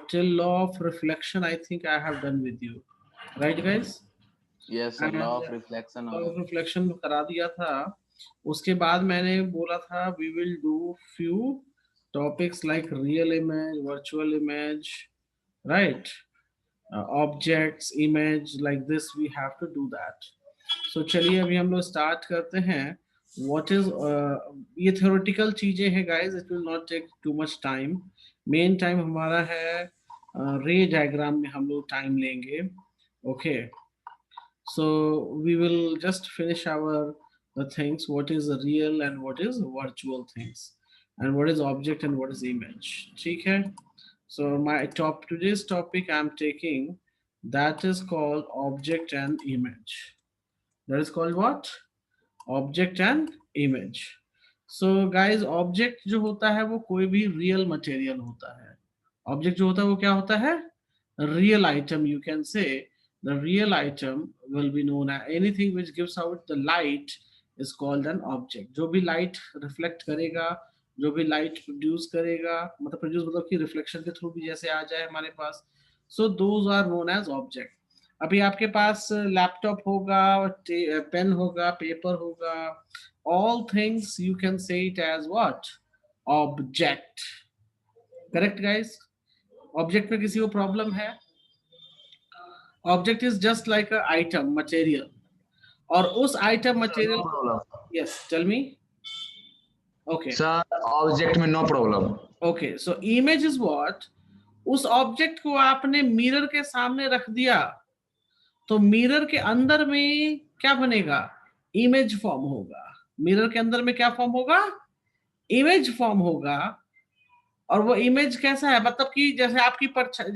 till law of reflection I think I have done with you, right guys? Yes sir, And law of reflection law हो of गया। reflection करा दिया था। उसके बाद मैंने बोला था we will do few topics like real image, virtual image, right? Objects, image, like this we have to do that. So चलिए अभी हम लोग स्टार्ट करते हैं। What is ये theoretical चीजें हैं guys, it will not take too much time. Main time हमारा है रे डायग्राम में हम लोग टाइम लेंगे। Okay, so we will just finish our the things, what is real and what is virtual things, and what is object and what is image, ठीक है? So my top today's topic I'm taking, that is called object and image. That is called what? Object and image. So guys, object जो होता है वो कोई भी real material होता है। Object जो होता है वो क्या होता है? Real item, you can say. The real item will be known as anything which gives out the light is called an object. जो भी light reflect करेगा, जो भी light produce करेगा, मतलब produce मतलब कि reflection के through भी जैसे आ जाए हमारे पास, so those are known as object. अभी आपके पास लैपटॉप होगा, पेन होगा, पेपर होगा, all things you can say it as what? Object. Correct guys? Object में किसी को प्रॉब्लम है? Object is just like a item, material. और उस item no material, problem yes, tell me. Okay, sir, object में no problem. okay, so image is what? उस object को आपने मिरर के सामने रख दिया तो मिरर के अंदर में क्या बनेगा? इमेज फॉर्म होगा। मिरर के अंदर में क्या फॉर्म होगा? इमेज फॉर्म होगा। और वो इमेज कैसा है? मतलब कि जैसे आपकी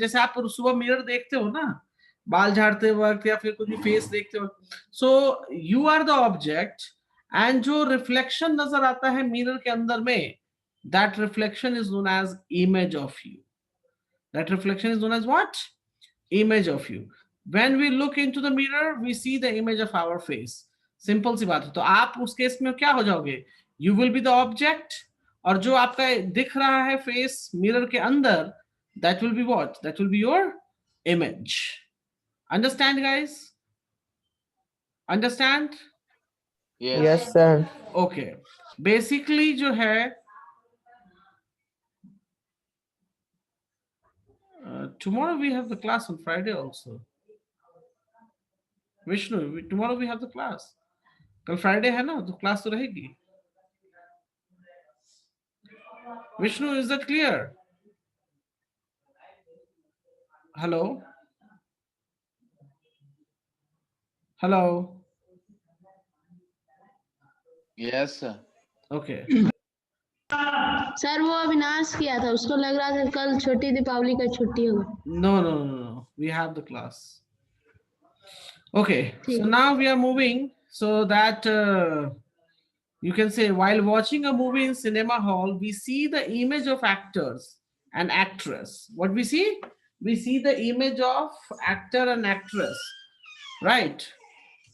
जैसे आप सुबह मिरर देखते हो ना, बाल झाड़ते वक्त या फिर कुछ भी फेस देखते हो, so you are the object, and जो रिफ्लेक्शन नजर आता है मिरर के अंदर में, that reflection is known as image of you. That reflection is known as what? Image of you. When we look into the mirror, we see the image of our face. Simple सी बात है। तो आप उस case में क्या हो जाओगे? You will be the object, और जो आपका दिख रहा है फेस मिरर के अंदर, that will be what? That will be your image. Understand guys? Understand? Yes Yes, sir. Okay. Basically जो है tomorrow we have the class on Friday also. Vishnu, tomorrow we have the class. कल Friday है ना, तो class तो रहेगी। Vishnu, is that clear? Hello? Hello? Yes sir. Okay. Sir वो अविनाश किया था, उसको लग रहा था कल छोटी दीपावली का छुट्टी होगा। No. We have the class. Okay. So ठीक। now we are moving so that you can say while watching a movie in cinema hall, we see the image of actors and actress. What we see? We see the image of actor and actress, right?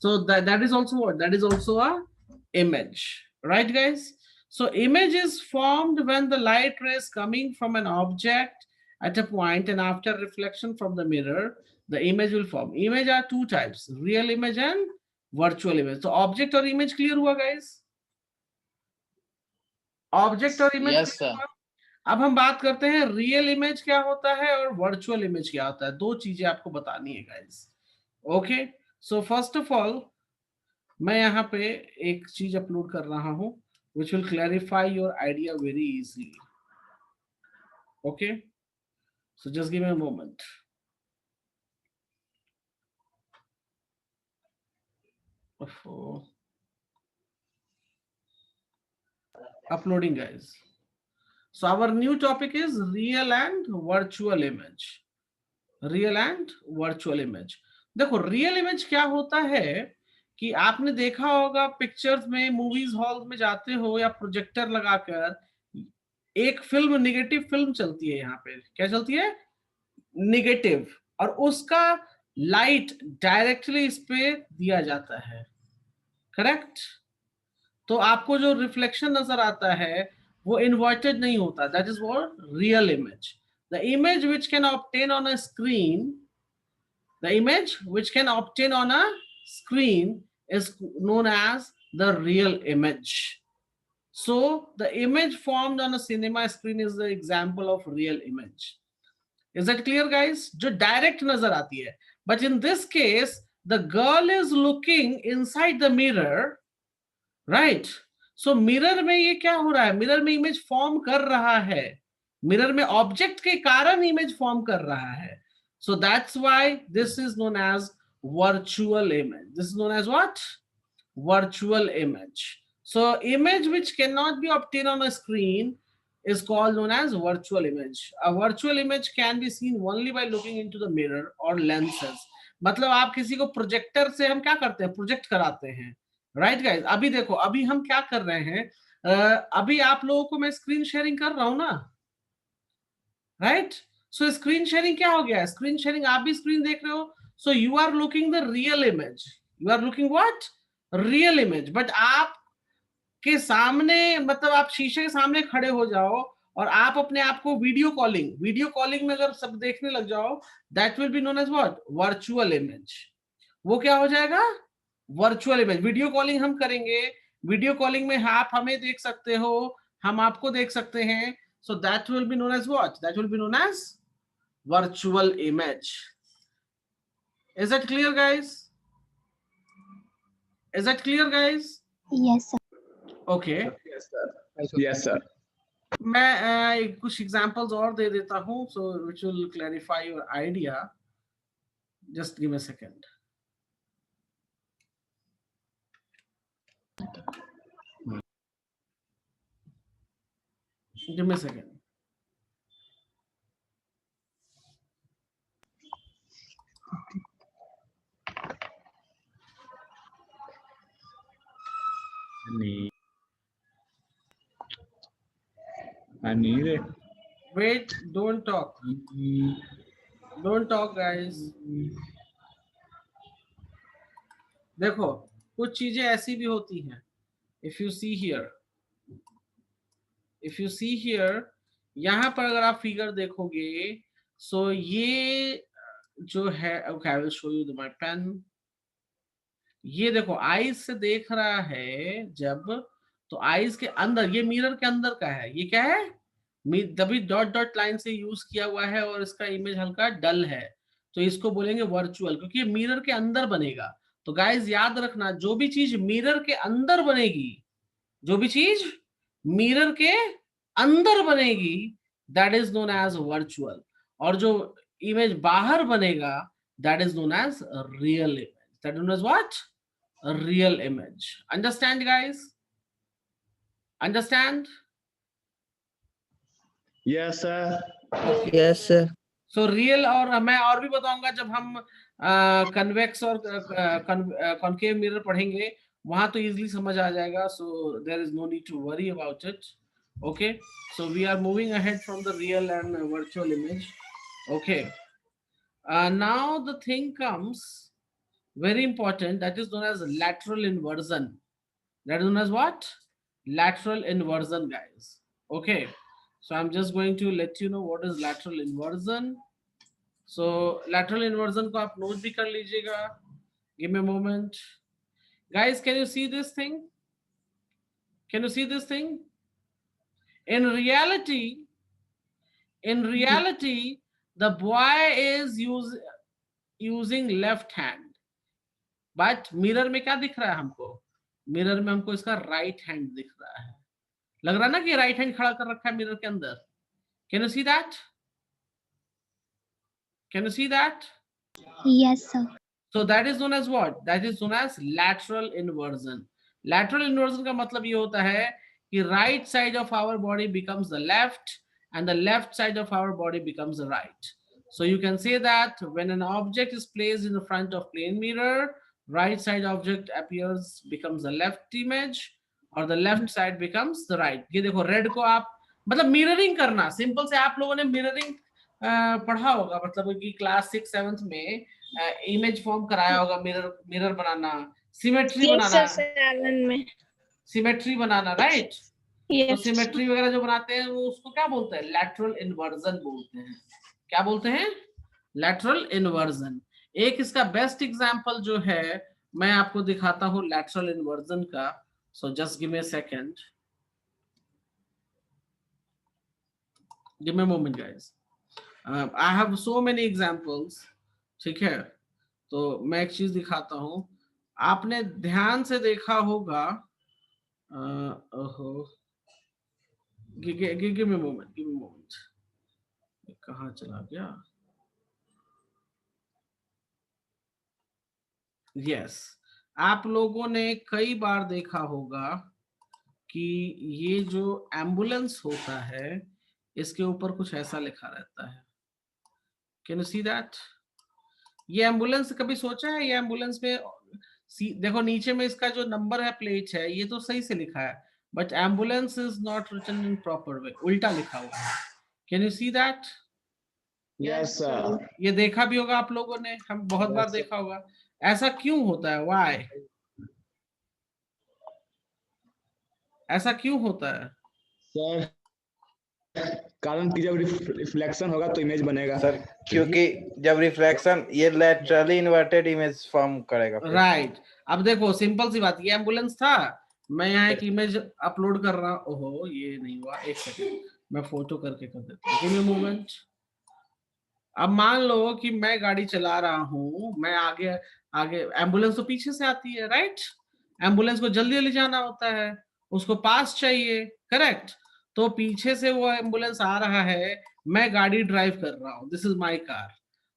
So that is also what? That is also a image, right guys? So image is formed when the light rays coming from an object at a point, and after reflection from the mirror, the image will form. Image are two types, real image and virtual image. So object और image clear हुआ guys? Object और image yes sir. अब हम बात करते हैं real image क्या होता है और वर्चुअल इमेज क्या होता है। दो चीजें आपको बतानी है guys. Okay, so first of all मैं यहाँ पे एक चीज अपलोड कर रहा हूँ which will clarify your idea very easily. Okay, so just give me a moment. Uploading guys. So our new topic is real and virtual image. Real and virtual image. देखो real image क्या होता है कि आपने देखा होगा pictures में, movies hall में जाते हो या प्रोजेक्टर लगाकर एक फिल्म, निगेटिव फिल्म चलती है। यहाँ पे क्या चलती है? निगेटिव, और उसका लाइट डायरेक्टली इस पे दिया जाता है। करेक्ट? तो आपको जो रिफ्लेक्शन नजर आता है वो इन्वर्टेड नहीं होता, that is what real image. The image which can obtain on a screen, the image which can obtain on a screen is known as the real image. So the image formed on a cinema screen is the example of real image. Is that clear, guys? जो direct नजर आती है. But in this case, the girl is looking inside the mirror, right? So mirror में ये क्या हो रहा है? Mirror में image form कर रहा है. Mirror में object के कारण image form कर रहा है. So that's why this is known as virtual image. This is known as what? Virtual image. So image which cannot be obtained on a screen is called known as virtual image. A virtual image can be seen only by looking into the mirror or lenses. मतलब आप किसी को projector से हम क्या करते हैं? Project कराते हैं, राइट गाइस? अभी देखो, अभी हम क्या कर रहे हैं? अभी आप लोगों को मैं स्क्रीन शेयरिंग कर रहा हूं ना, राइट? सो स्क्रीन शेयरिंग क्या हो गया? स्क्रीन शेयरिंग, आप भी स्क्रीन देख रहे हो, so you are looking the real image. You are looking what? Real image. But आप के सामने, मतलब आप शीशे के सामने खड़े हो जाओ और आप अपने आप को वीडियो कॉलिंग में अगर सब देखने लग जाओ, that will be known as what? Virtual image. वो क्या हो जाएगा? Virtual image. वीडियो कॉलिंग हम करेंगे, वीडियो कॉलिंग में आप हमें देख सकते हो, हम आपको देख सकते हैं. So that will be known as what? That will be known as virtual image. Is that clear guys? Is that clear guys? Yes, sir. Okay. Yes, sir. मैं कुछ एग्जांपल्स और दे देता हूं, so which will clarify your idea. Just give me a second. Give me a second. I need it. Wait, don't talk. Don't talk, guys. देखो, कुछ चीजें ऐसी भी होती हैं. If you see here, यहाँ पर अगर आप फिगर देखोगे, so ये जो है, okay, I will show you my pen. ये देखो, आईज से देख रहा है जब, तो आईज के अंदर, ये मिरर के अंदर का है. ये क्या है? तभी डॉट डॉट लाइन से यूज किया हुआ है और इसका इमेज हल्का डल है, तो इसको बोलेंगे वर्चुअल, क्योंकि ये मिरर के अंदर बनेगा. तो गाइज याद रखना, जो भी चीज मिरर के अंदर बनेगी, जो भी चीज मिरर के अंदर बनेगी, that is known as virtual. और जो इमेज बाहर बनेगा, that is known as real image. That is known as what? A real image. Understand, guys? Understand? Yes, sir. Yes, sir. So real, और मैं और भी बताऊंगा जब हम convex और concave mirror पढ़ेंगे, वहां तो easily समझ आ जाएगा. So there is no need to worry about it. Okay. So we are moving ahead from the real and virtual image. Okay. Now the thing comes. Very important, that is known as lateral inversion. That is known as what? Lateral inversion, guys. Okay, so I'm just going to let you know what is lateral inversion. So lateral inversion को आप note भी कर लीजिएगा. Give me a moment, guys. Can you see this thing? Can you see this thing? In reality, the boy is using left hand. But mirror में क्या दिख रहा है हमको? मिरर में हमको इसका राइट हैंड दिख रहा है. लग रहा है ना कि राइट हैंड खड़ा कर रखा है मिरर के अंदर. Can you see that? Can you see that? Yes, sir. So that is known as what? That is known as lateral inversion. Lateral inversion का मतलब ये होता है कि right side of our body becomes the left and the left side of our body becomes the right. So you can say that when an object is placed in the front of plane mirror, right side object appears, becomes the left image, और the left side becomes the right. ये देखो, red को आप, मतलब mirroring करना, simple से आप लोगों ने मिररिंग पढ़ा होगा, मतलब कि क्लास 6-7 में इमेज फॉर्म कराया होगा. मिरर बनाना, सिमेट्री बनाना, सिमेट्री बनाना, राइट? तो Yes. सिमेट्री वगैरह जो बनाते हैं वो उसको क्या बोलते हैं, लैटरल इन्वर्जन बोलते हैं। क्या बोलते हैं, लैटरल इन्वर्जन। एक इसका बेस्ट एग्जांपल जो है मैं आपको दिखाता हूं लैटरल इन्वर्जन का। So just give me a second, give me a moment guys, I have so many examples. ठीक है, तो मैं एक चीज दिखाता हूं, आपने ध्यान से देखा होगा, ओहो, give me moment, give me moment, कहाँ चला गया, यस, आप लोगों ने कई बार देखा होगा कि ये जो एम्बुलेंस होता है इसके ऊपर कुछ ऐसा लिखा रहता है। Can you see that? ये एम्बुलेंस कभी सोचा है, ये एम्बुलेंस में देखो नीचे में इसका जो नंबर है, प्लेट है, ये तो सही से लिखा है, but ambulance is not written in proper way, उल्टा लिखा हुआ है। Can you see that? Yes, sir. ये देखा भी होगा आप लोगों ने, हम बहुत बार Yes, sir. देखा होगा। ऐसा क्यों होता है, व्हाई, ऐसा क्यों होता है? सर, कारण कि जब रिफ्लेक्शन होगा तो इमेज बनेगा। सर क्योंकि जब रिफ्लेक्शन ये लैटरली इन्वर्टेड इमेज फॉर्म करेगा फिर। राइट। अब देखो सिंपल सी बात, ये एम्बुलेंस था, मैं यहाँ एक इमेज अपलोड कर रहा हूँ, ओहो ये नहीं हुआ, एक सेकंड मैं फोटो करके कर देता हूँ, गिव मी मोमेंट। अब मान लो कि मैं गाड़ी चला रहा हूँ, मैं आगे आगे, एम्बुलेंस तो पीछे से आती है, राइट? एम्बुलेंस को जल्दी जल्दी जाना होता है, उसको पास चाहिए, करेक्ट? तो पीछे से वो एम्बुलेंस आ रहा है, मैं गाड़ी ड्राइव कर रहा हूँ, दिस इज माय कार,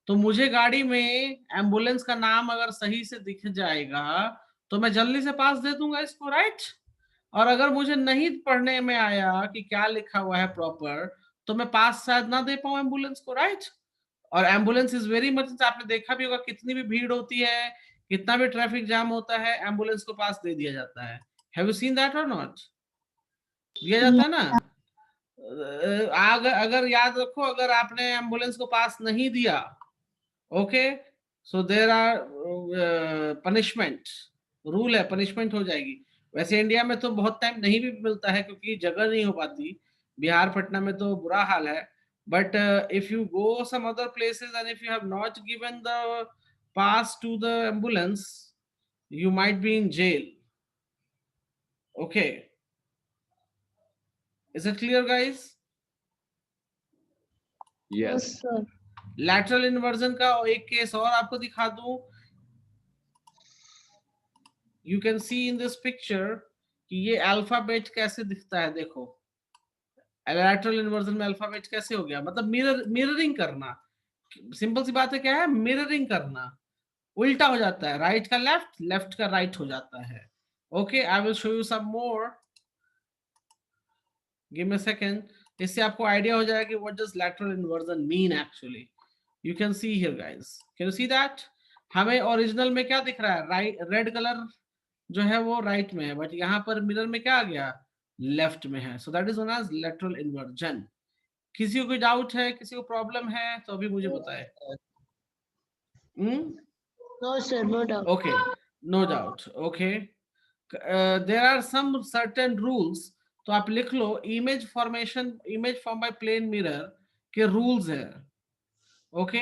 तो मुझे गाड़ी में एम्बुलेंस का नाम अगर सही से दिख जाएगा तो मैं जल्दी से पास दे दूंगा इसको, राइट? और अगर मुझे नहीं पढ़ने में आया कि क्या लिखा हुआ है प्रॉपर, तो मैं पास शायद ना दे पाऊं एम्बुलेंस को, राइट? और एम्बुलेंस इज वेरी मच, आपने देखा भी होगा कितनी भी भीड़ होती है, कितना भी ट्रैफिक जाम होता है, एम्बुलेंस को पास दे दिया जाता है। हैव यू सीन दैट और नॉट? दिया जाता है ना? अगर याद रखो, अगर आपने एम्बुलेंस को पास नहीं दिया, okay, so there are punishment, rule है, पनिशमेंट हो जाएगी। वैसे इंडिया में तो बहुत टाइम नहीं भी मिलता है क्योंकि जगह नहीं हो पाती, बिहार पटना में तो बुरा हाल है, but if you go some other places and if you have not given the pass to the ambulance, you might be in jail. Okay, is it clear guys? Yes. sir. Lateral inversion का एक case और आपको दिखा दूं, you can see in this picture कि ये alphabet कैसे दिखता है, देखो लैटरल इन्वर्जन में अल्फाबेट कैसे हो गया, मतलब मिररिंग करना, सिंपल सी बात है, क्या है, मिररिंग करना, उल्टा हो जाता है, राइट का लेफ्ट, लेफ्ट का राइट हो जाता है। Okay, I will show you some more, give me a second, इससे आपको आइडिया हो जाएगा कि what does lateral inversion mean actually. You can see here guys, can you see that? हमें ओरिजिनल में क्या दिख रहा है, राइट, रेड कलर जो है वो राइट में है, बट यहाँ पर मिरर में क्या आ गया, लेफ्ट में है, so that is known as lateral inversion. किसी को कोई डाउट है, किसी को प्रॉब्लम है तो अभी मुझे बताए। No sir, no doubt. Okay, no doubt. Okay, there are some certain rules, तो आप लिख लो, image formation, image form by plane mirror के रूल्स है। Okay,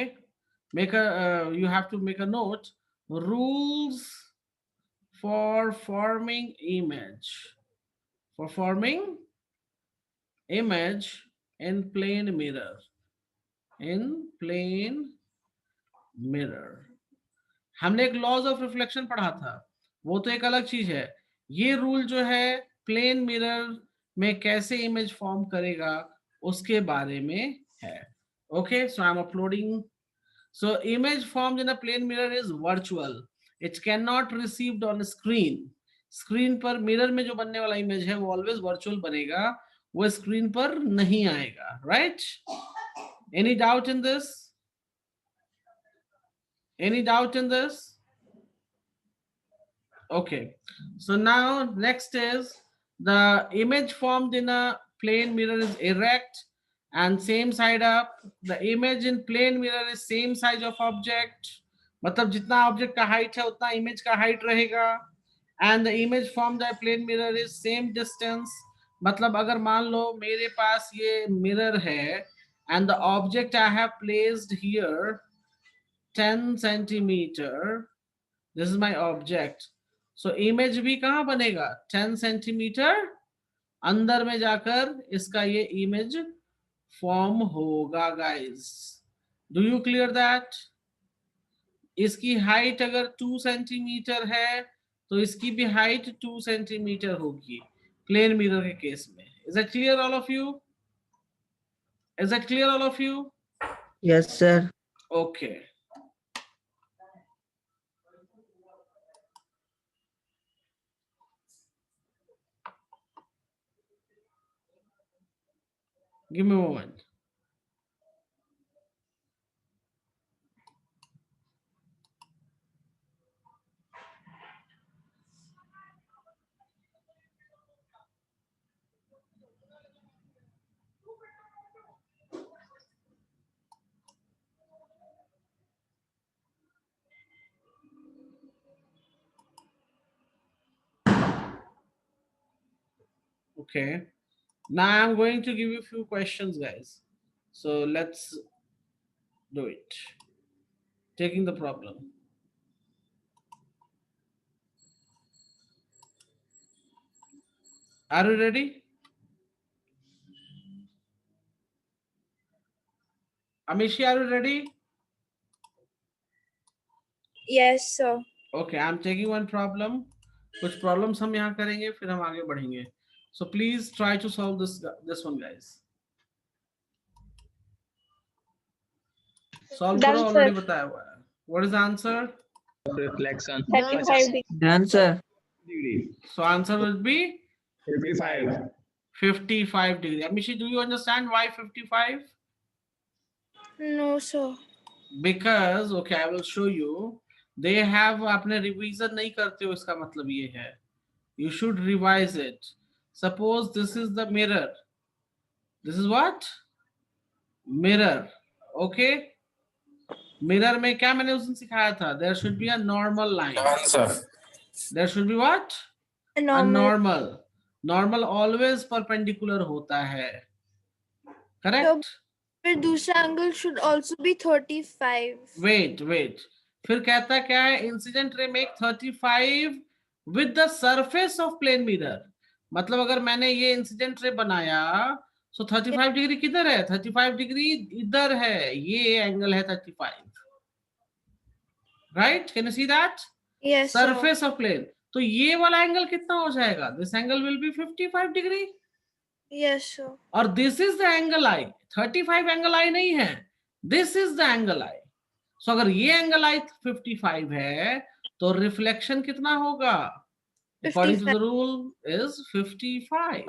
make a, you have to make a note, rules for forming image, for forming image in plane mirror, in plane mirror। हमने एक laws of reflection पढ़ा था, वो तो एक अलग चीज है, ये रूल जो है प्लेन मिरर में कैसे इमेज फॉर्म करेगा उसके बारे में है। Okay, so I am uploading, so image formed in a plane mirror is virtual, it can not received on screen, screen पर मिरर में जो बनने वाला इमेज है वो ऑलवेज वर्चुअल बनेगा, वो स्क्रीन पर नहीं आएगा, right? Any doubt in this? Any doubt in this? Okay, so now next is the image formed in a plane mirror is erect and same side up. The image in plane mirror is same size of object, मतलब जितना object का height है उतना image का height रहेगा, and the image formed by plane mirror is same distance मतलब अगर मान लो मेरे पास ये मिरर है and the object I have placed here 10 centimeter, this is my object, so image भी कहाँ बनेगा 10 सेंटीमीटर अंदर में जाकर इसका ये इमेज फॉर्म होगा guys. Do you clear that? इसकी हाइट अगर 2 सेंटीमीटर है तो इसकी भी हाइट 2 सेंटीमीटर होगी प्लेन मिरर के केस में. Is that clear all of you? Is that clear all of you? Yes, sir. Okay. Give me a moment. Okay. Now I'm going to give you a few questions, guys. So let's do it. Taking the problem. Are you ready? Amishi, are you ready? Yes, sir. Okay, I'm taking one problem. कुछ problems हम यहाँ करेंगे फिर हम आगे बढ़ेंगे. So please try to solve this one, guys. Solve करो, already बताया हुआ है. What is the answer? Reflection. 35 degree. Done, sir. Degree. So answer will be 55. 55 degree. Amishi, do you understand why 55? No, sir. Because, okay, I will show you. They have आपने revision नहीं करते हो इसका मतलब ये है. You should revise it. Suppose this is the mirror. This is what? Mirror. Okay. Mirror में क्या मैंने उस दिन सिखाया था? There should be a normal line. Answer. There should be what? A normal. Normal always perpendicular होता है. Correct? फिर दूसरा angle should also be 35. Wait. फिर कहता क्या है? Incident ray make 35 with the surface of plane mirror. मतलब अगर मैंने ये इंसिडेंट रे बनाया so 35 डिग्री किधर है? 35 डिग्री इधर है. ये एंगल है 35. Right? Can you see that? Yes, Surface of plane. तो ये वाला एंगल कितना हो जाएगा? This angle will be 55 degree. Yes, sir. और this is the angle I. 35 angle I नहीं है. This is the angle I. So अगर ये angle I 55 है तो रिफ्लेक्शन कितना होगा? According to the rule is 55.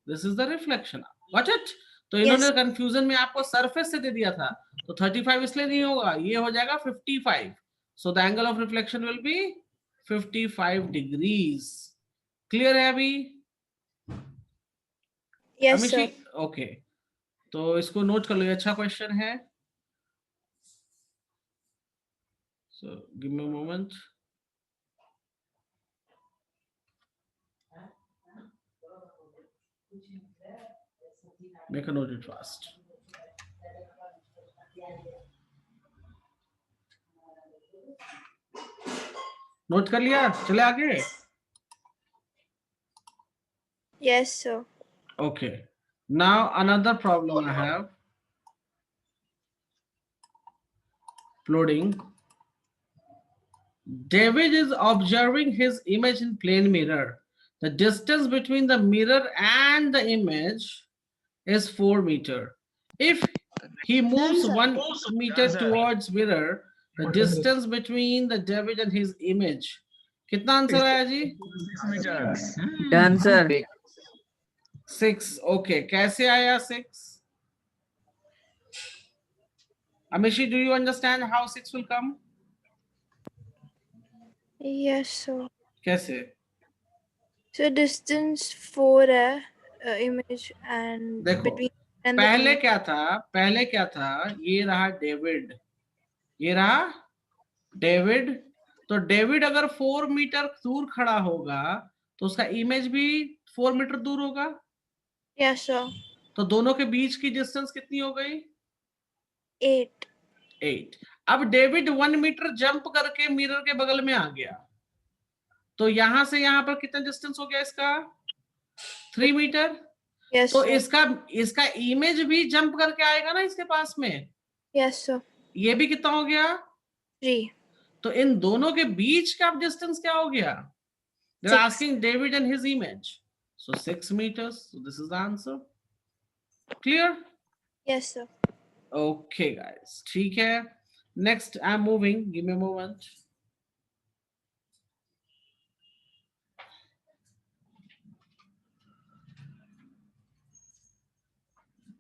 This is the reflection. Got it? तो इन्होंने कंफ्यूजन में आपको सरफेस से दे दिया था तो 35 इसलिए नहीं होगा, ये हो जाएगा 55. So the angle of reflection will be 55 degrees. Clear है अभी? Yes, sir. ओके, तो इसको नोट कर लो, अच्छा क्वेश्चन है. So give me a moment. Make a note it fast. Note कर लिया? चले आगे. Yes, sir. Okay. Now another problem I have. Loading. David is observing his image in plane mirror. The distance between the mirror and the image is 4 meters. If he moves 1 meter towards mirror, the distance between the David and his image. कितना answer आया जी? 6 meters. Done, sir. 6. Okay. कैसे आया 6? Amishi, do you understand how 6 will come? Yes, sir. कैसे? So distance 4 है image and देखो, between and the पहले image. क्या था? ये रहा डेविड, ये रहा डेविड. तो डेविड अगर 4 मीटर दूर खड़ा होगा तो उसका इमेज भी 4 मीटर दूर होगा। Yes, sir. तो दोनों के बीच की डिस्टेंस कितनी हो गई? 8. 8। अब डेविड 1 मीटर जंप करके मिरर के बगल में आ गया, तो यहां से यहां पर कितना डिस्टेंस हो गया इसका? 3 मीटर। Yes, तो sir. इसका इमेज भी जंप करके आएगा ना इसके पास में। Yes, sir. ये भी कितना हो गया? 3. तो इन दोनों के बीच का डिस्टेंस क्या हो गया? They're 6. asking David and his image. So 6 meters. So this is the answer. Clear? Yes, sir. Okay, guys. ठीक है. Next, I'm moving. Give me a moment.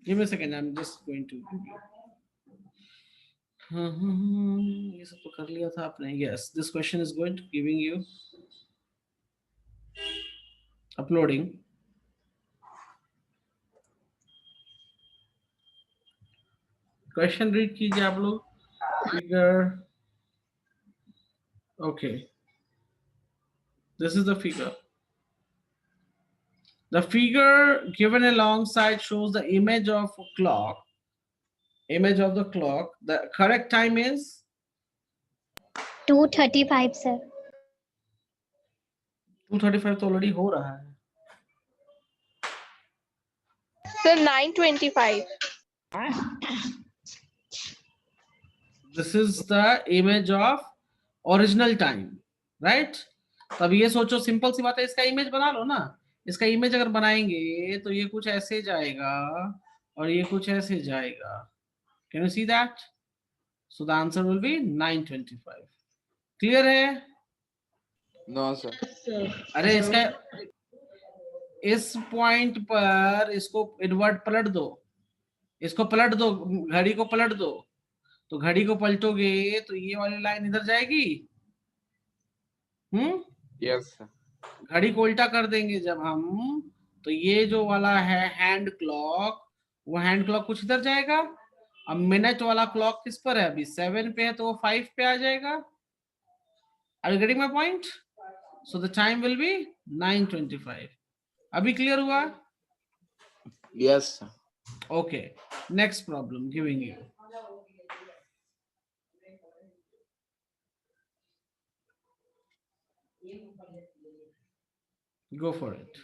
Give me a second. I'm just going to give you. ये सब तो कर लिया था आपने. Yes, this question is going to giving you. Uploading. Question read कीजिए आप लोग. Figure. Okay. This is the figure. The figure given alongside shows the image of a clock. Image of the clock. The correct time is 2:35, sir. 2:35 तो already हो रहा है. Sir, 9:25. This is the image of original time, right? तब ये सोचो, simple सी बात है, इसका इमेज बना लो ना. इसका इमेज अगर बनाएंगे तो ये कुछ ऐसे जाएगा और ये कुछ ऐसे जाएगा. Can you see that? So the answer will be 9:25. Clear है? No, sir. अरे इसका इस पॉइंट पर इसको इनवर्ट पलट दो, इसको पलट दो, घड़ी को पलट दो. तो घड़ी को पलटोगे तो ये वाली लाइन इधर जाएगी. Yes, sir. घड़ी को उल्टा कर देंगे जब हम, तो ये जो वाला है हैंड क्लॉक, वो हैंड क्लॉक कुछ इधर जाएगा. अब मिनट वाला क्लॉक किस पर है? अभी 7 पे है, तो वो 5 पे आ जाएगा. Are you getting my point? So the time will be 9:25. अभी क्लियर हुआ? Yes, sir. Okay. Next problem giving you. Go for it.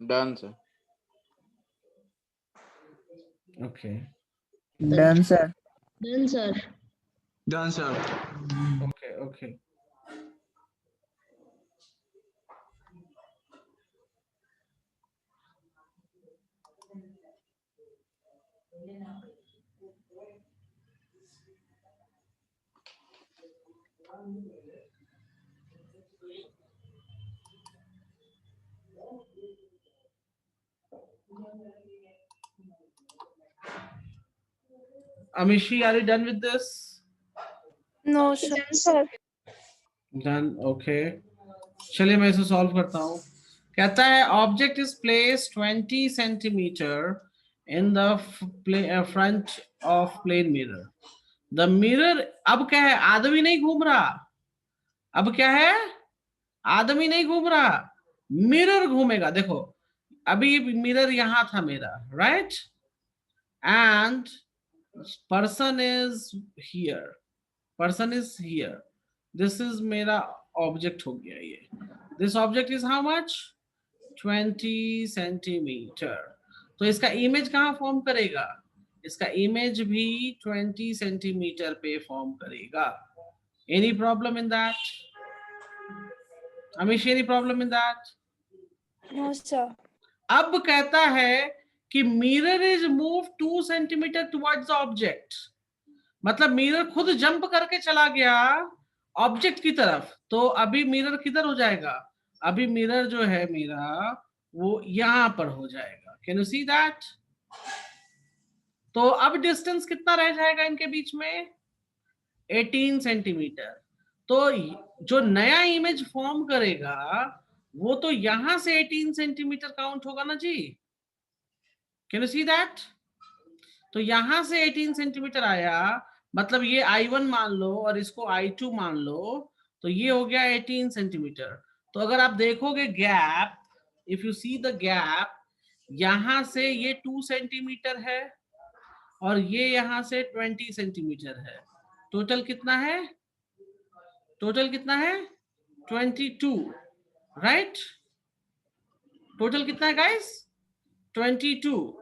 Done, sir. Okay. Done, sir. Done, sir. Done, sir. Okay. Okay. Amishi, are you done with this? No, sir. Done. Okay. चलिए मैं इसे solve करता हूँ. कहता है object is place 20 centimetre in the front of plane mirror. The mirror, अब क्या है, आदमी नहीं घूम रहा. अब क्या है, आदमी नहीं घूम रहा, मिरर घूमेगा. देखो अभी मिरर यहां था मेरा, right, and person is here, person is here. This is मेरा ऑब्जेक्ट हो गया ये. This object is how much? 20 centimetre. तो इसका इमेज कहाँ फॉर्म करेगा? इसका इमेज भी 20 सेंटीमीटर पे फॉर्म करेगा. Any problem in that? Amish, any problem in that? No, sir. अब कहता है कि mirror is move 2 centimetre towards the object. मतलब मिरर खुद जंप करके चला गया ऑब्जेक्ट की तरफ. तो अभी मिरर किधर हो जाएगा? अभी मिरर जो है मेरा वो यहां पर हो जाएगा. Can you see that? तो अब डिस्टेंस कितना रह जाएगा इनके बीच में? 18 सेंटीमीटर. तो जो नया इमेज फॉर्म करेगा वो तो यहां से 18 सेंटीमीटर काउंट होगा ना जी। Can you see that? तो यहां से 18 सेंटीमीटर आया, मतलब ये I1 मान लो और इसको I2 मान लो, तो ये हो गया 18 सेंटीमीटर। तो अगर आप देखोगे gap, if you see the gap, यहां से ये 2 सेंटीमीटर है और ये यहां से 20 सेंटीमीटर है। टोटल कितना है? टोटल कितना है? 22, राइट? टोटल कितना है गाइस? 22।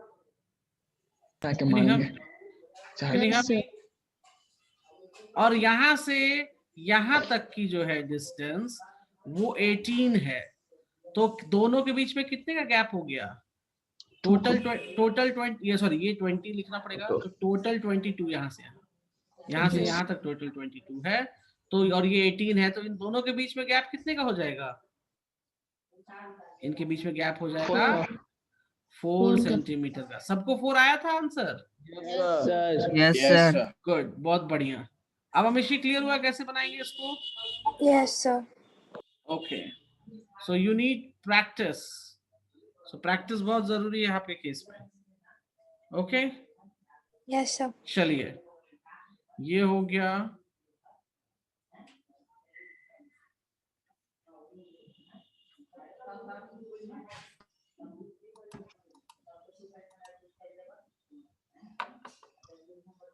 ताकि Can you मारेंगे help? Can you help me? और यहां से यहां तक की जो है डिस्टेंस वो 18 है। तो दोनों के बीच में कितने का गैप हो गया? टोटल 20, ये सॉरी ये 20 लिखना पड़ेगा। तो टोटल 22 यहां से यहां तक टोटल 22 है। तो और ये 18 है, तो इन दोनों के बीच में गैप कितने का हो जाएगा? इनके बीच में गैप हो जाएगा 4 सेंटीमीटर का। सबको 4 आया था आंसर? Yes sir. गुड, बहुत बढ़िया। अब हमें क्लियर हुआ कैसे बनाएंगे इसको? Yes, sir. Okay, so you need practice. So practice बहुत जरूरी है आपके केस में। Okay, Yes, sir. चलिए ये हो गया।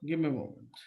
Give me a moment.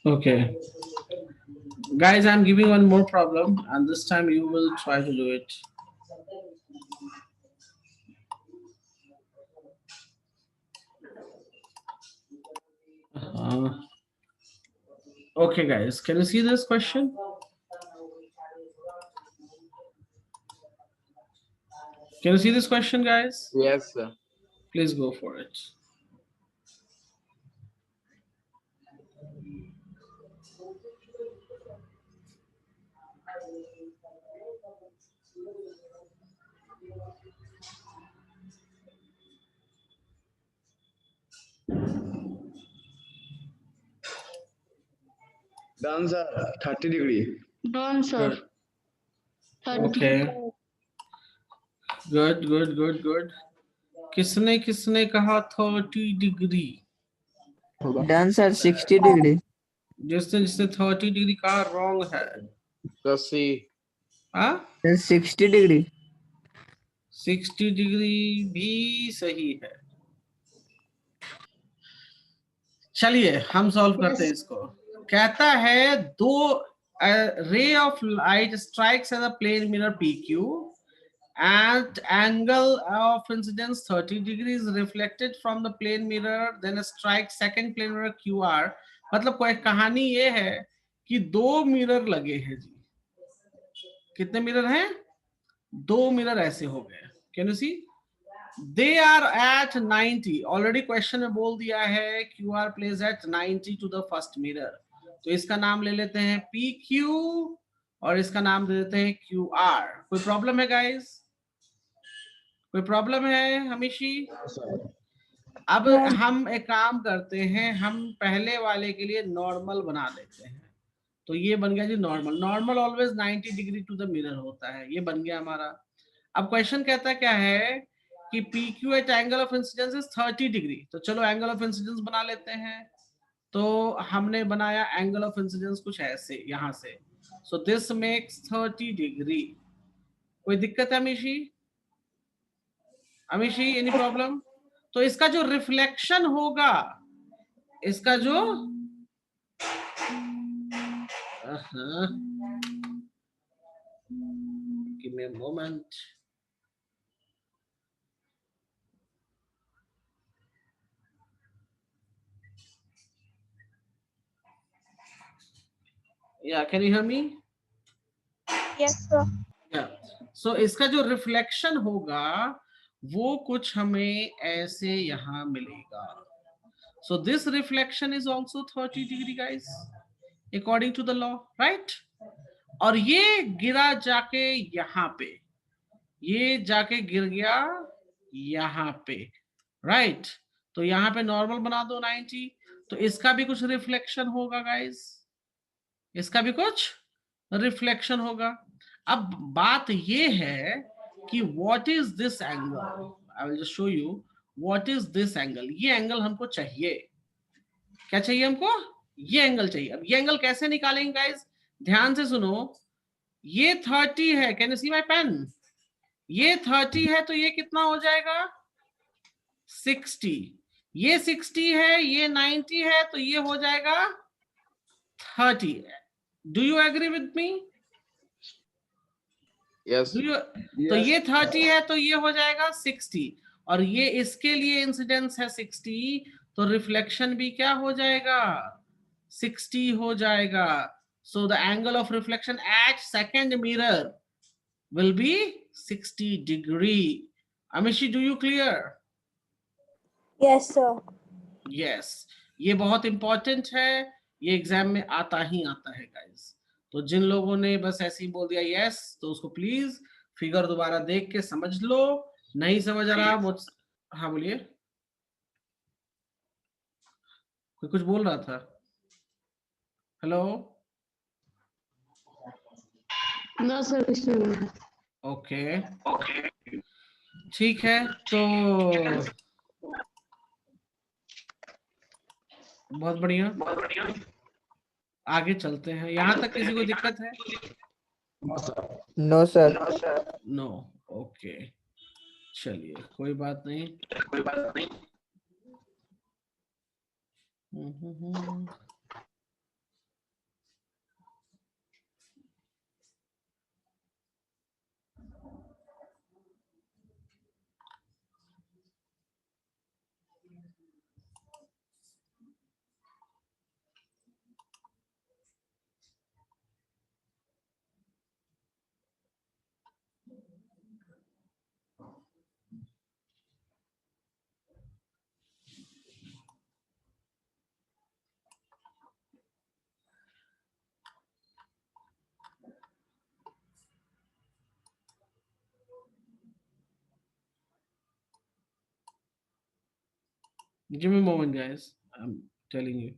Okay, guys, I'm giving one more problem, and this time you will try to do it. Okay, guys, can you see this question? Can you see this question, guys? Yes, sir. Please go for it. Done sir 30 degree. Done sir. Okay. Good. किसने किसने कहा 30 degree? Done sir 60 degree. जिसने जिसने 30 degree कहा wrong है। The C. हाँ, 60 degree. 60 degree भी सही है। चलिए हम सॉल्व करते हैं इसको। कहता है दो ray of light strikes as a plane mirror PQ at angle of incidence 30 degrees reflected from the plane mirror, then strikes second plane mirror QR। मतलब कोई कहानी ये है कि दो मिरर लगे हैं जी। कितने मिरर हैं? दो मिरर ऐसे हो गए। Can you see? They are at 90. Already question में बोल दिया है QR plays at 90 to the first mirror। तो इसका नाम ले लेते हैं PQ और इसका नाम दे देते हैं QR। कोई प्रॉब्लम है गाइस? कोई प्रॉब्लम है हमीशी? अब हम एक काम करते हैं, हम पहले वाले के लिए नॉर्मल बना देते हैं। तो ये बन गया जी normal. Normal always 90 degree to the mirror होता है। ये बन गया हमारा। अब क्वेश्चन कहता है क्या है कि PQ at angle of incidence is 30 degree. तो चलो एंगल ऑफ इंसिडेंस बना लेते हैं। तो हमने बनाया एंगल ऑफ इंसिडेंस कुछ ऐसे यहां से। So this makes 30 degree. कोई दिक्कत है अमीशी? Amishi any problem? तो इसका जो रिफ्लेक्शन होगा, इसका जो Give me a moment. Yeah, can you hear me? Yes, sir. Yeah. So इसका जो रिफ्लेक्शन होगा वो कुछ हमें ऐसे यहाँ मिलेगा. So this reflection is also 30 degree, guys, according to the law, right? और ये गिरा जाके यहाँ पे, ये जाके गिर गया यहाँ पे, right? तो यहाँ पे नॉर्मल बना दो 90. तो इसका भी कुछ रिफ्लेक्शन होगा गाइस, इसका भी कुछ रिफ्लेक्शन होगा. अब बात ये है कि what is this angle. I will just show you what is this angle. ये एंगल हमको चाहिए. क्या चाहिए हमको? ये एंगल चाहिए. अब ये एंगल कैसे निकालेंगे गाइस? ध्यान से सुनो. ये 30 है. Can you see my pen? ये 30 है तो ये कितना हो जाएगा? 60. ये 60 है, ये 90 है, तो ये हो जाएगा 30. Do you agree with me? Yes. तो ये 30 है तो ये हो जाएगा 60, और ये इसके लिए इंसिडेंस है 60, तो रिफ्लेक्शन भी क्या हो जाएगा? 60 हो जाएगा. So the angle of reflection eight second mirror will be 60 degree. Amishi, do you clear? Yes, sir. Yes. ये बहुत इंपॉर्टेंट है, ये एग्जाम में आता ही आता है गाइस. तो जिन लोगों ने बस ऐसे ही बोल दिया यस, तो उसको प्लीज फिगर दोबारा देख के समझ लो. नहीं समझ आ रहा मुझ. हाँ बोलिए. कोई कुछ बोल रहा था. हेलो. नो सर, कुछ नहीं बोला. ओके ठीक है. तो बहुत बढ़िया, आगे चलते हैं. यहाँ तक किसी को दिक्कत है? No sir. नो. ओके चलिए, कोई बात नहीं. Give me a moment, guys. I'm telling you.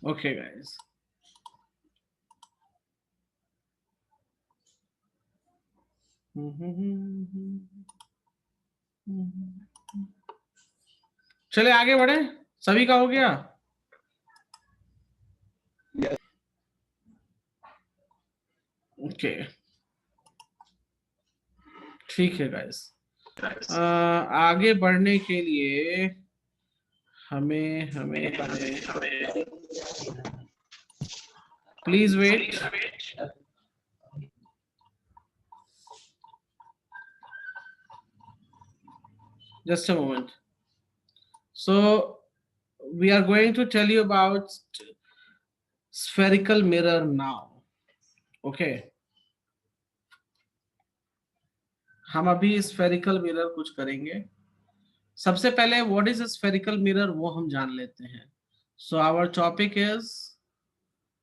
Okay, guys. चले आगे बढ़े. सभी का हो गया? ओके ठीक है गाइस. आगे बढ़ने के लिए हमें please wait. Just a moment. So we are going to tell you about spherical mirror now. Okay. हम अभी स्फेरिकल मिरर कुछ करेंगे. सबसे पहले व्हाट इज स्फेरिकल मिरर वो हम जान लेते हैं. So our topic is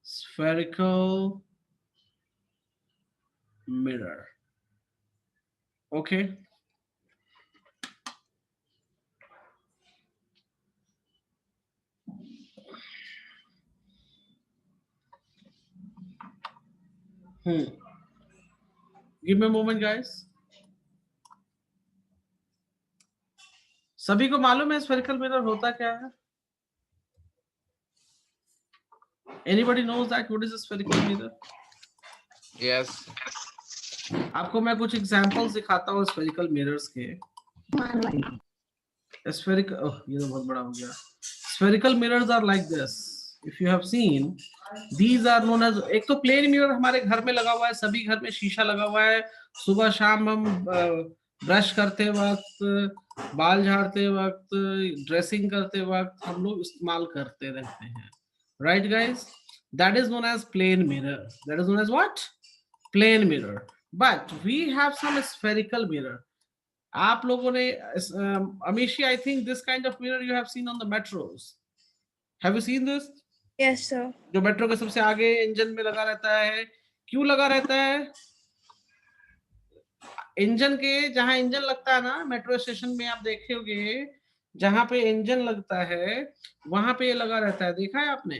spherical mirror. Okay. Give me a moment, guys. सभी को मालूम है स्फेरिकल मिरर होता क्या है? Anybody knows that what is a spherical mirror? Yes. आपको मैं कुछ एग्जांपल्स दिखाता हूँ स्फेरिकल मिरर्स के. Spherical, ये तो बहुत बड़ा हो गया. Spherical mirrors are like this. If you have seen, these are known as, एक तो प्लेन मिरर हमारे घर में लगा हुआ है, सभी घर में शीशा लगा हुआ है. सुबह शाम हम ब्रश करते वक्त, बाल झाड़ते वक्त, ड्रेसिंग करते वक्त हम लोग इस्तेमाल करते रहते हैं. Right, guys? That is known as plane mirror. That is known as what? Plane mirror. But we have some spherical mirror. आप लोगों ने Amishi, I think this kind of mirror you have seen on the metros. Have you seen this? Yes, sir. जो metro के सबसे आगे engine में लगा रहता है. क्यों लगा रहता है? इंजन के जहां इंजन लगता है ना, मेट्रो स्टेशन में आप देखे होंगे, जहां पे इंजन लगता है वहां पे ये लगा रहता है. देखा है आपने?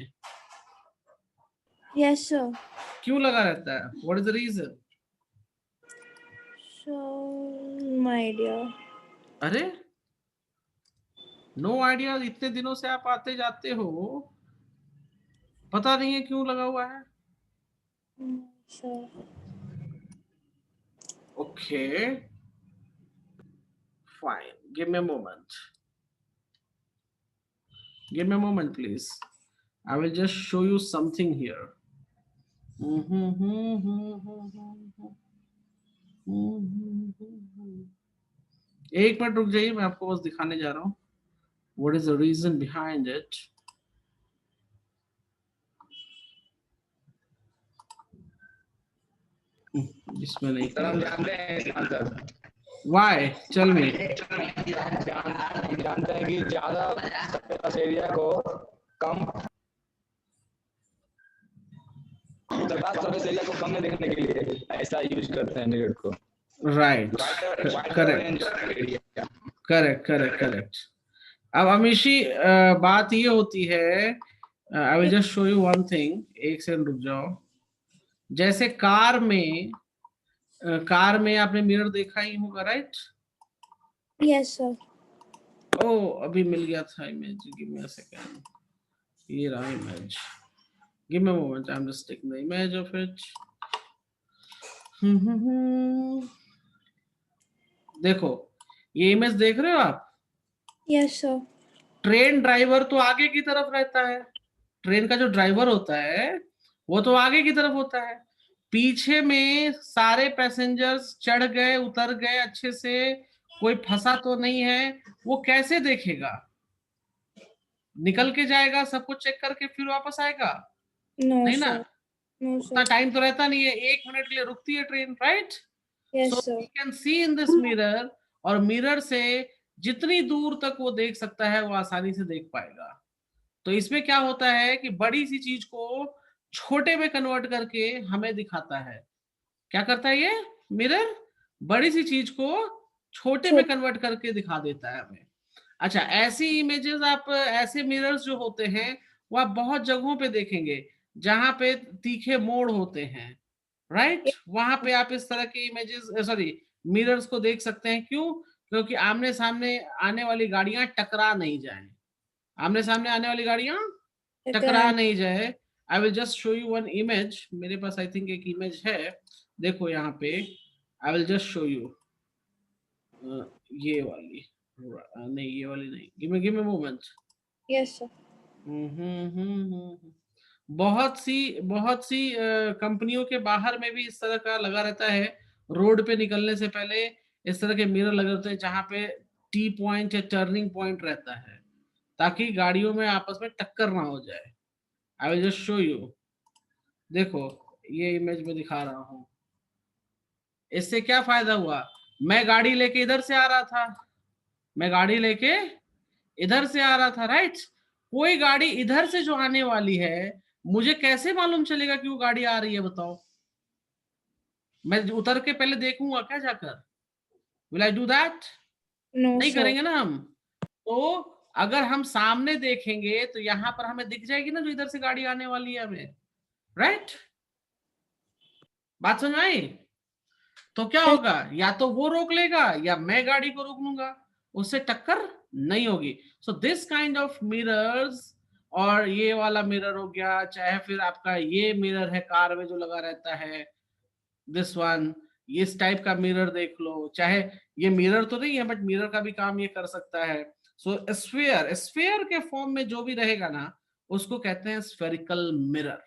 Yes, sir. क्यों लगा रहता है? What is the reason? So, no idea. अरे नो आइडिया. इतने दिनों से आप आते जाते हो, पता नहीं है क्यों लगा हुआ है? Sir. Okay, fine. Give me a moment. Give me a moment, please. I will just show you something here. एक मिनट रुक जाइए, मैं आपको बस दिखाने जा रहा हूँ. What is the reason behind it? इसमें नहीं. सर हम जानते हैं सर. Why? Tell me. जानते हैं कि ज्यादा एरिया को कम एरिया को कम में देखने के लिए ऐसा यूज करते हैं मिरर को. Right. Correct. अब अमीशी बात ये होती है, I will just show you one thing. एक सेकंड रुक जाओ. जैसे कार में आपने मिरर देखा ही होगा, राइट? Yes, sir. ओह, अभी मिल गया था image. Give me a second. ये रहा image. Give me a moment. I am just taking the image of it. देखो, ये इमेज देख रहे हो आप? Yes, sir. ट्रेन ड्राइवर तो आगे की तरफ रहता है. ट्रेन का जो ड्राइवर होता है वो तो आगे की तरफ होता है. पीछे में सारे पैसेंजर्स चढ़ गए, उतर गए अच्छे से, कोई फंसा तो नहीं है. वो कैसे देखेगा? निकल के जाएगा, सब कुछ चेक करके फिर वापस आएगा? No, नहीं ना. sir. No, उतना sir. टाइम तो रहता नहीं है. 1 मिनट के लिए रुकती है train, right? Yes, So sir. we can see in this mirror, और मिरर से जितनी दूर तक वो देख सकता है वो आसानी से देख पाएगा. तो इसमें क्या होता है कि बड़ी सी चीज को छोटे में कन्वर्ट करके हमें दिखाता है. क्या करता है ये मिरर? बड़ी सी चीज को छोटे में कन्वर्ट करके दिखा देता है हमें. अच्छा, ऐसी इमेजेस आप, ऐसे मिरर्स जो होते हैं वो आप बहुत जगहों पे देखेंगे जहां पे तीखे मोड़ होते हैं, राइट? वहां पे आप इस तरह के इमेजेस, सॉरी, मिरर्स को देख सकते हैं. क्यों? क्योंकि आमने सामने आने वाली गाड़ियां टकरा नहीं जाए. आमने सामने आने वाली गाड़ियां टकरा नहीं जाए. I will just show you one image. मेरे पास आई थिंक एक इमेज है. देखो यहाँ पे, I will just show you. ये वाली नहीं, ये वाली नहीं. Give me moment. Yes, sir. बहुत सी कंपनियों के बाहर में भी इस तरह का लगा रहता है. रोड पे निकलने से पहले इस तरह के मिरर लगे होते हैं जहां पे टी पॉइंट या टर्निंग पॉइंट रहता है, ताकि गाड़ियों में आपस में टक्कर ना हो जाए. I will just show you. देखो, ये इमेज में दिखा रहा हूं. इससे क्या फायदा हुआ? मैं गाड़ी लेके इधर से आ रहा था, मैं गाड़ी लेके इधर से आ रहा था, राइट। कोई गाड़ी इधर से जो आने वाली है, मुझे कैसे मालूम चलेगा कि वो गाड़ी आ रही है, बताओ। मैं उतर के पहले देखूंगा क्या जाकर? Will I do that? No, नहीं sir. करेंगे ना हम। तो अगर हम सामने देखेंगे तो यहाँ पर हमें दिख जाएगी ना जो इधर से गाड़ी आने वाली है हमें, राइट। बात समझ में आई? तो क्या होगा, या तो वो रोक लेगा या मैं गाड़ी को रोक लूंगा, उससे टक्कर नहीं होगी। So this kind of mirrors, और ये वाला मिरर हो गया, चाहे फिर आपका ये मिरर है कार में जो लगा रहता है, दिस वन, इस टाइप का मिरर देख लो, चाहे ये मिरर तो नहीं है बट मिरर का भी काम ये कर सकता है। सो स्फीयर, स्फीयर के फॉर्म में जो भी रहेगा ना उसको कहते हैं spherical mirror.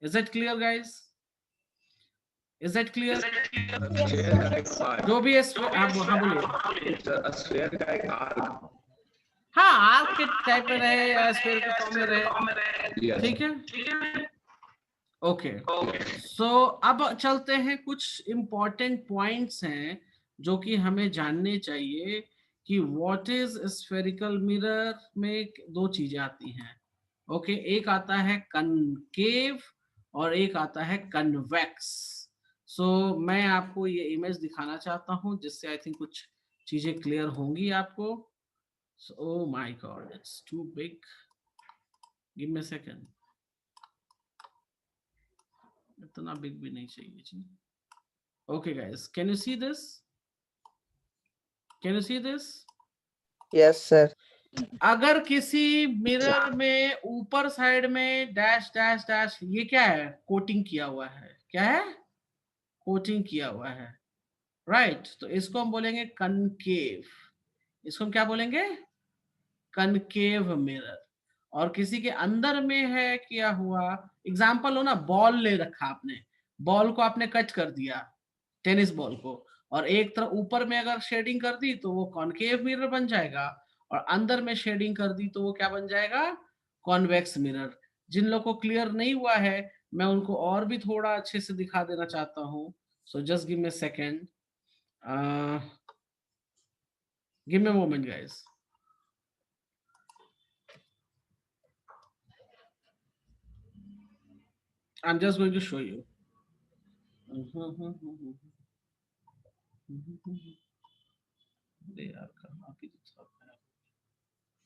Is it clear guys? Is that clear? जो भी है हाँ बोलिए। हाँ, आर्क के टाइप में रहे या स्फीयर के फॉर्म में रहे, ठीक है, ओके। सो अब चलते हैं, कुछ इंपॉर्टेंट पॉइंट्स हैं जो कि हमें जानने चाहिए कि व्हाट इज स्फेरिकल मिरर में। दो चीजें आती हैं, ओके। एक आता है कनकेव और एक आता है कन्वेक्स। सो मैं आपको ये इमेज दिखाना चाहता हूं जिससे आई थिंक कुछ चीजें क्लियर होंगी आपको। Oh my God, it's too big, give me a second. इतना बिग भी नहीं चाहिए जी। Okay guys, can you see this? Can you see this? Yes, sir. अगर किसी मिरर में ऊपर साइड में डैश डैश डैश, ये क्या है? कोटिंग किया हुआ है। क्या है? कोटिंग किया हुआ है, राइट। तो इसको हम बोलेंगे कनकेव। इसको हम क्या बोलेंगे? Concave mirror. और किसी के अंदर में है किया हुआ, एग्जाम्पल हो ना, बॉल ले रखा आपने, बॉल को आपने कट कर दिया, टेनिस बॉल को, और एक तरफ ऊपर में अगर शेडिंग कर दी तो वो कॉनकेव मिरर बन जाएगा, और अंदर में शेडिंग कर दी तो वो क्या बन जाएगा? Convex mirror. जिन लोगों को क्लियर नहीं हुआ है मैं उनको और भी थोड़ा अच्छे से दिखा देना चाहता हूँ। So just give me a second, give me a moment guys. I'm just going to show you.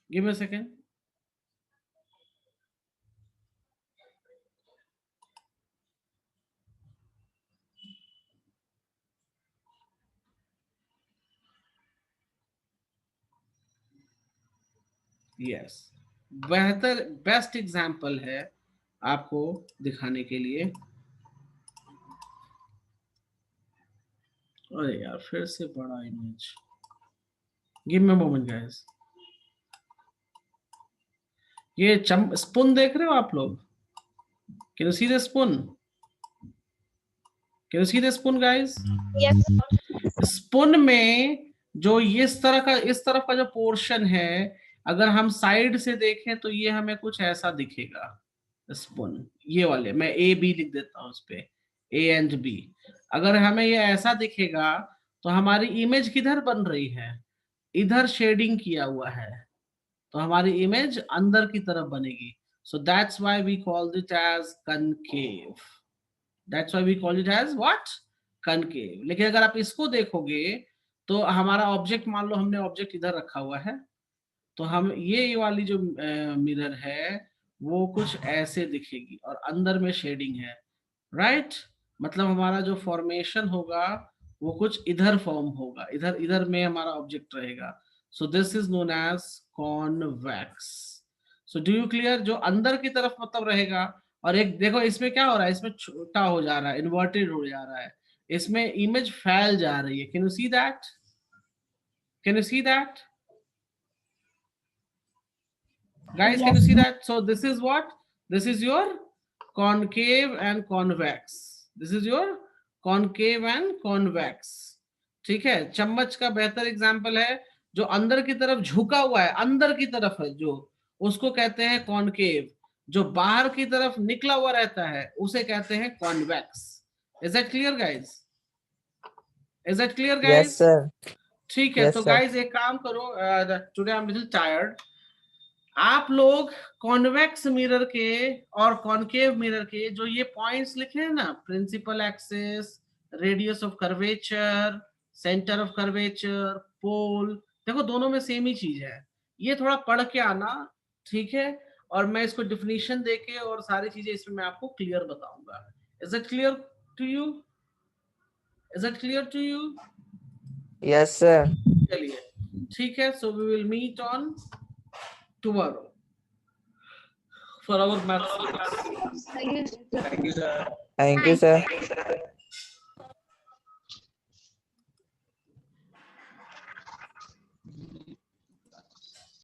Give me a second. Yes, बेहतर बेस्ट एग्जाम्पल है आपको दिखाने के लिए। अरे यार, फिर से बड़ा image. Give me a moment guys. ये स्पून देख रहे हो आप लोग? Can you see the spoon? Can you see the spoon guys? Yes. Spoon में जो ये इस तरफ का जो पोर्शन है, अगर हम साइड से देखें तो ये हमें कुछ ऐसा दिखेगा। स्पून ये वाले, मैं ए बी लिख देता हूं उस पे, ए एंड बी। अगर हमें ये ऐसा दिखेगा तो हमारी इमेज किधर बन रही है? इधर शेडिंग किया हुआ है, तो हमारी इमेज अंदर की तरफ बनेगी। So that's why we call it as concave. That's why we call it as what? Concave. लेकिन अगर आप इसको देखोगे तो हमारा ऑब्जेक्ट, मान लो हमने ऑब्जेक्ट इधर रखा हुआ है, तो हम ये वाली जो मिरर है वो कुछ ऐसे दिखेगी और अंदर में शेडिंग है, राइट। मतलब हमारा जो फॉर्मेशन होगा वो कुछ इधर फॉर्म होगा, इधर इधर में हमारा ऑब्जेक्ट रहेगा। So this is known as convex. So do you clear? जो अंदर की तरफ मतलब रहेगा, और एक देखो इसमें क्या हो रहा है, इसमें छोटा हो जा रहा है, इन्वर्टेड हो जा रहा है, इसमें इमेज फैल जा रही है। Can you see that? Can you see that guys? Can you see that? So this is what? This is your concave and convex. This is your concave and convex. ठीक है। चम्मच का बेहतर एग्जाम्पल है, जो अंदर की तरफ झुका हुआ है, अंदर की तरफ है जो, उसको कहते हैं कॉनकेव। जो बाहर की तरफ निकला हुआ रहता है उसे कहते हैं convex. Is that clear guys? Is that clear Yes, guys? sir. ठीक है, Yes, तो sir. गाइस एक काम करो, today I am little tired. आप लोग कॉन्वेक्स मिरर के और कॉनकेव मिरर के जो ये पॉइंट्स लिखे हैं ना, principal axis, radius of curvature, centre of curvature, pole, देखो दोनों में सेम ही चीज है। ये थोड़ा पढ़ के आना, ठीक है? और मैं इसको डिफिनीशन देके और सारी चीजें इसमें मैं आपको क्लियर बताऊंगा। Is it clear to you? Is it clear to you? Yes, sir. चलिए, ठीक है, so we will meet on tomorrow for our maths class. Thank you, sir. Thank you, sir. Thank you, sir.